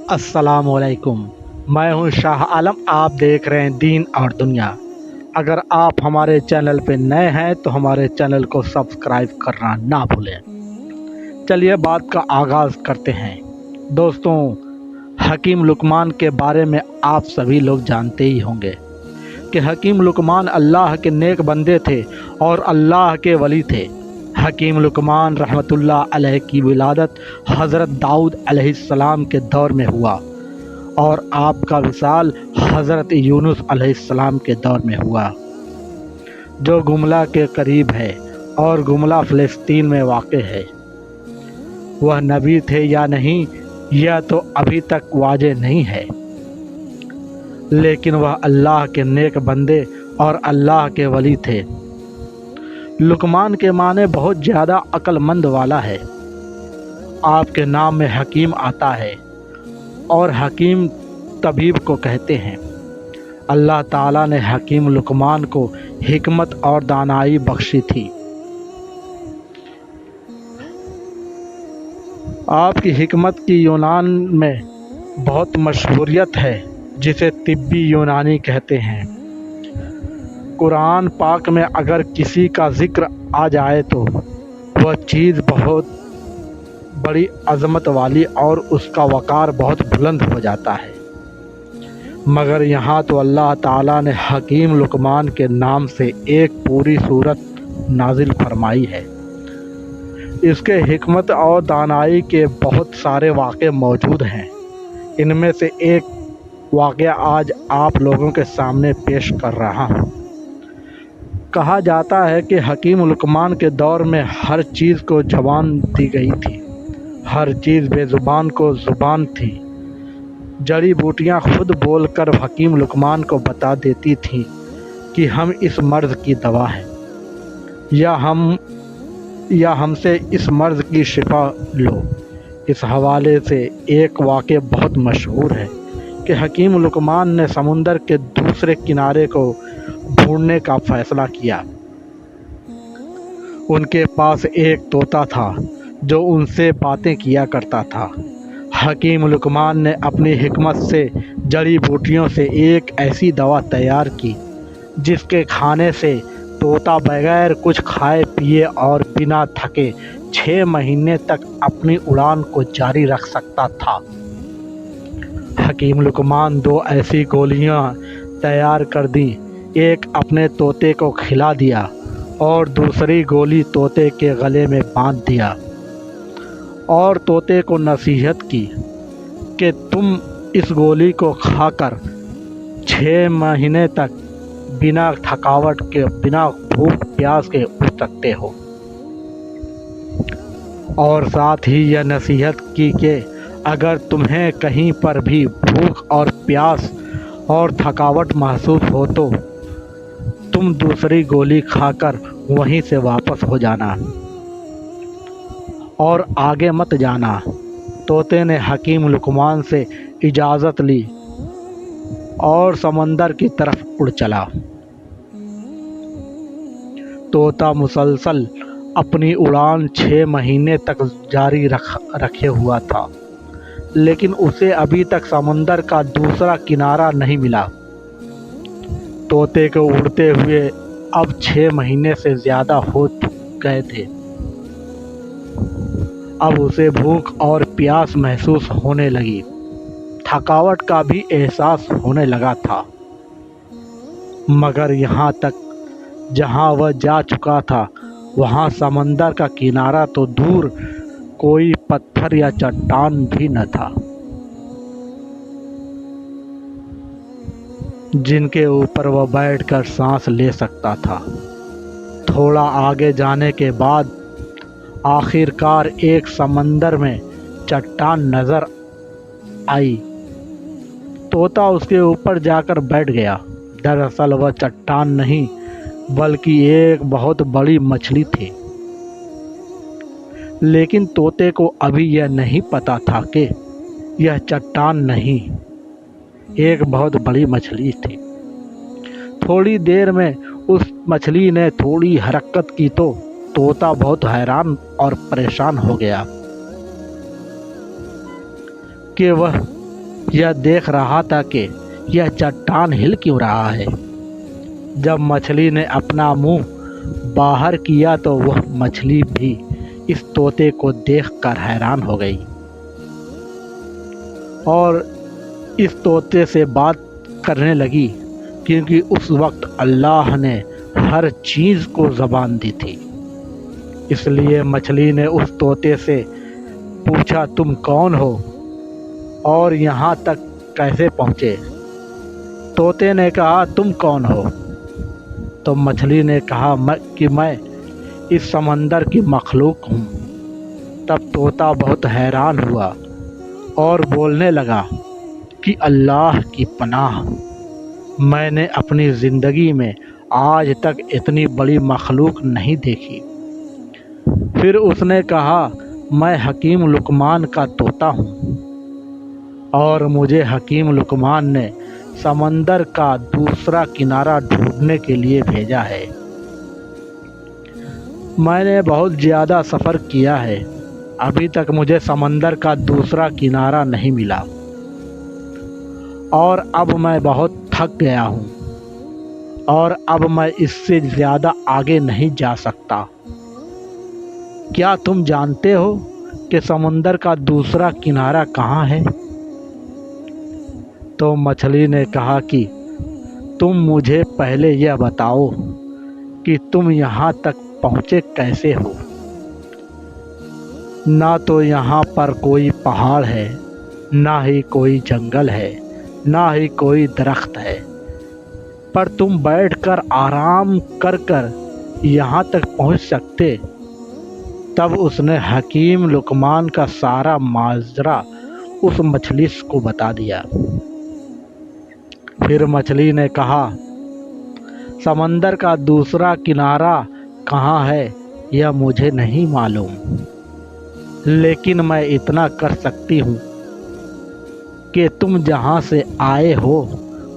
अस्सलाम वालेकुम। मैं हूं शाह आलम। आप देख रहे हैं दीन और दुनिया। अगर आप हमारे चैनल पे नए हैं तो हमारे चैनल को सब्सक्राइब करना ना भूलें। चलिए बात का आगाज़ करते हैं। दोस्तों, हकीम लुकमान के बारे में आप सभी लोग जानते ही होंगे कि हकीम लुकमान अल्लाह के नेक बंदे थे और अल्लाह के वली थे। हकीम लुकमान रहमतुल्लाह अलैह की विलादत हज़रत दाऊद अलैहिस्सलाम के दौर में हुआ और आपका विसाल हज़रत यूनुस अलैहिस्सलाम के दौर में हुआ, जो गुमला के करीब है और गुमला फ़लस्तीन में वाक़ है। वह नबी थे या नहीं, यह तो अभी तक वाज़े नहीं है, लेकिन वह अल्लाह के नेक बंदे और अल्लाह के वली थे। लुकमान के माने बहुत ज़्यादा अक्लमंद वाला है। आपके नाम में हकीम आता है और हकीम तबीब को कहते हैं। अल्लाह ताला ने हकीम लुकमान को हिकमत और दानाई बख्शी थी। आपकी हिकमत की यूनान में बहुत मशहूरियत है, जिसे तिब्बी यूनानी कहते हैं। कुरान पाक में अगर किसी का ज़िक्र आ जाए तो वह चीज़ बहुत बड़ी अज़मत वाली और उसका वक़ार बहुत बुलंद हो जाता है। मगर यहाँ तो अल्लाह ताला ने हकीम लुकमान के नाम से एक पूरी सूरत नाजिल फरमाई है। इसके हिकमत और दानाई के बहुत सारे वाक़े मौजूद हैं। इनमें से एक वाक़या आज आप लोगों के सामने पेश कर रहा हूँ। कहा जाता है कि हकीम लुकमान के दौर में हर चीज़ को ज़बान दी गई थी, हर चीज़ बेज़ुबान को ज़ुबान थी। जड़ी बूटियाँ खुद बोलकर हकीम लुकमान को बता देती थीं कि हम इस मर्ज़ की दवा हैं, या हमसे इस मर्ज़ की शिफा लो। इस हवाले से एक वाक़या बहुत मशहूर है कि हकीम लुकमान ने समुंदर के दूसरे किनारे को ढूंढने का फ़ैसला किया। उनके पास एक तोता था जो उनसे बातें किया करता था। हकीम लुकमान ने अपनी हिकमत से जड़ी बूटियों से एक ऐसी दवा तैयार की जिसके खाने से तोता बगैर कुछ खाए पिए और बिना थके 6 महीने तक अपनी उड़ान को जारी रख सकता था। हकीम लुकमान 2 ऐसी गोलियां तैयार कर दी। एक अपने तोते को खिला दिया और दूसरी गोली तोते के गले में बांध दिया और तोते को नसीहत की कि तुम इस गोली को खाकर 6 महीने तक बिना थकावट के, बिना भूख प्यास के उड़ सकते हो। और साथ ही यह नसीहत की कि अगर तुम्हें कहीं पर भी भूख और प्यास और थकावट महसूस हो तो तुम दूसरी गोली खाकर वहीं से वापस हो जाना और आगे मत जाना। तोते ने हकीम लुकमान से इजाज़त ली और समंदर की तरफ उड़ चला। तोता मुसलसल अपनी उड़ान 6 महीने तक जारी रखे हुआ था, लेकिन उसे अभी तक समंदर का दूसरा किनारा नहीं मिला। तोते को उड़ते हुए अब 6 महीने से ज़्यादा हो गए थे। अब उसे भूख और प्यास महसूस होने लगी, थकावट का भी एहसास होने लगा था। मगर यहाँ तक जहाँ वह जा चुका था वहाँ समंदर का किनारा तो दूर, कोई पत्थर या चट्टान भी न था जिनके ऊपर वह बैठकर सांस ले सकता था। थोड़ा आगे जाने के बाद आखिरकार एक समंदर में चट्टान नज़र आई। तोता उसके ऊपर जाकर बैठ गया। दरअसल वह चट्टान नहीं बल्कि एक बहुत बड़ी मछली थी, लेकिन तोते को अभी यह नहीं पता था कि यह चट्टान नहीं, एक बहुत बड़ी मछली थी। थोड़ी देर में उस मछली ने थोड़ी हरकत की तो तोता बहुत हैरान और परेशान हो गया कि वह यह देख रहा था कि यह चट्टान हिल क्यों रहा है। जब मछली ने अपना मुंह बाहर किया तो वह मछली भी इस तोते को देखकर हैरान हो गई और इस तोते से बात करने लगी, क्योंकि उस वक्त अल्लाह ने हर चीज़ को ज़बान दी थी। इसलिए मछली ने उस तोते से पूछा, तुम कौन हो और यहाँ तक कैसे पहुँचे। तोते ने कहा, तुम कौन हो। तो मछली ने कहा कि मैं इस समंदर की मखलूक हूँ। तब तोता बहुत हैरान हुआ और बोलने लगा कि अल्लाह की पनाह, मैंने अपनी ज़िंदगी में आज तक इतनी बड़ी मखलूक नहीं देखी। फिर उसने कहा, मैं हकीम लुकमान का तोता हूँ और मुझे हकीम लुकमान ने समंदर का दूसरा किनारा ढूंढने के लिए भेजा है। मैंने बहुत ज़्यादा सफ़र किया है, अभी तक मुझे समंदर का दूसरा किनारा नहीं मिला और अब मैं बहुत थक गया हूँ और अब मैं इससे ज़्यादा आगे नहीं जा सकता। क्या तुम जानते हो कि समंदर का दूसरा किनारा कहाँ है। तो मछली ने कहा कि तुम मुझे पहले यह बताओ कि तुम यहाँ तक पहुँचे कैसे हो। ना तो यहाँ पर कोई पहाड़ है, ना ही कोई जंगल है, ना ही कोई दरख्त है, पर तुम बैठकर आराम कर कर यहाँ तक पहुँच सकते। तब उसने हकीम लुकमान का सारा माजरा उस मछली को बता दिया। फिर मछली ने कहा, समंदर का दूसरा किनारा कहाँ है यह मुझे नहीं मालूम, लेकिन मैं इतना कर सकती हूँ कि तुम जहाँ से आए हो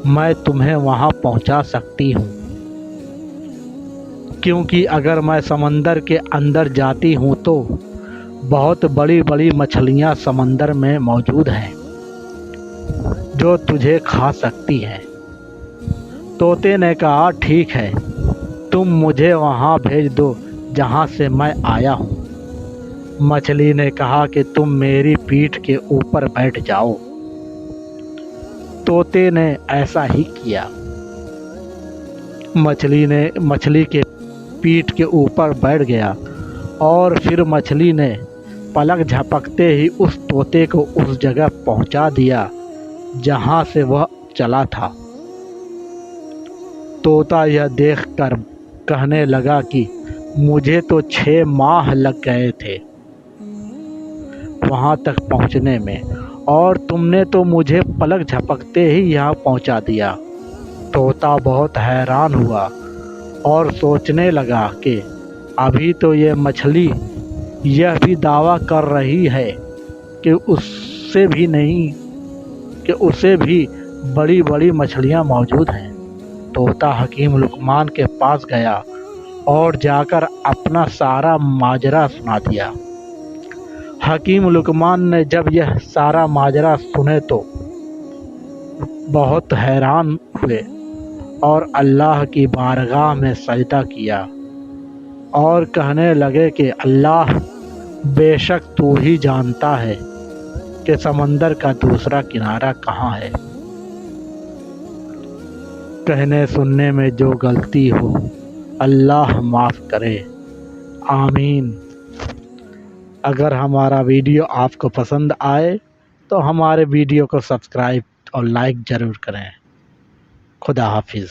मैं तुम्हें वहाँ पहुँचा सकती हूँ, क्योंकि अगर मैं समंदर के अंदर जाती हूँ तो बहुत बड़ी बड़ी मछलियाँ समंदर में मौजूद हैं जो तुझे खा सकती हैं। तोते ने कहा, ठीक है, तुम मुझे वहाँ भेज दो जहाँ से मैं आया हूँ। मछली ने कहा कि तुम मेरी पीठ के ऊपर बैठ जाओ। तोते ने ऐसा ही किया। मछली के पीठ के ऊपर बैठ गया और फिर मछली ने पलक झपकते ही उस तोते को उस जगह पहुंचा दिया जहां से वह चला था। तोता यह देखकर कहने लगा कि मुझे तो 6 माह लग गए थे वहां तक पहुंचने में, और तुमने तो मुझे पलक झपकते ही यहाँ पहुंचा दिया। तोता बहुत हैरान हुआ और सोचने लगा कि अभी तो ये मछली यह भी दावा कर रही है कि उसे भी बड़ी बड़ी मछलियाँ मौजूद हैं। तोता हकीम लुकमान के पास गया और जाकर अपना सारा माजरा सुना दिया। हकीम लुकमान ने जब यह सारा माजरा सुने तो बहुत हैरान हुए और अल्लाह की बारगाह में सजदा किया और कहने लगे कि अल्लाह, बेशक तू ही जानता है कि समंदर का दूसरा किनारा कहाँ है। कहने सुनने में जो गलती हो अल्लाह माफ़ करे, आमीन। अगर हमारा वीडियो आपको पसंद आए तो हमारे वीडियो को सब्सक्राइब और लाइक ज़रूर करें। खुदा हाफिज़।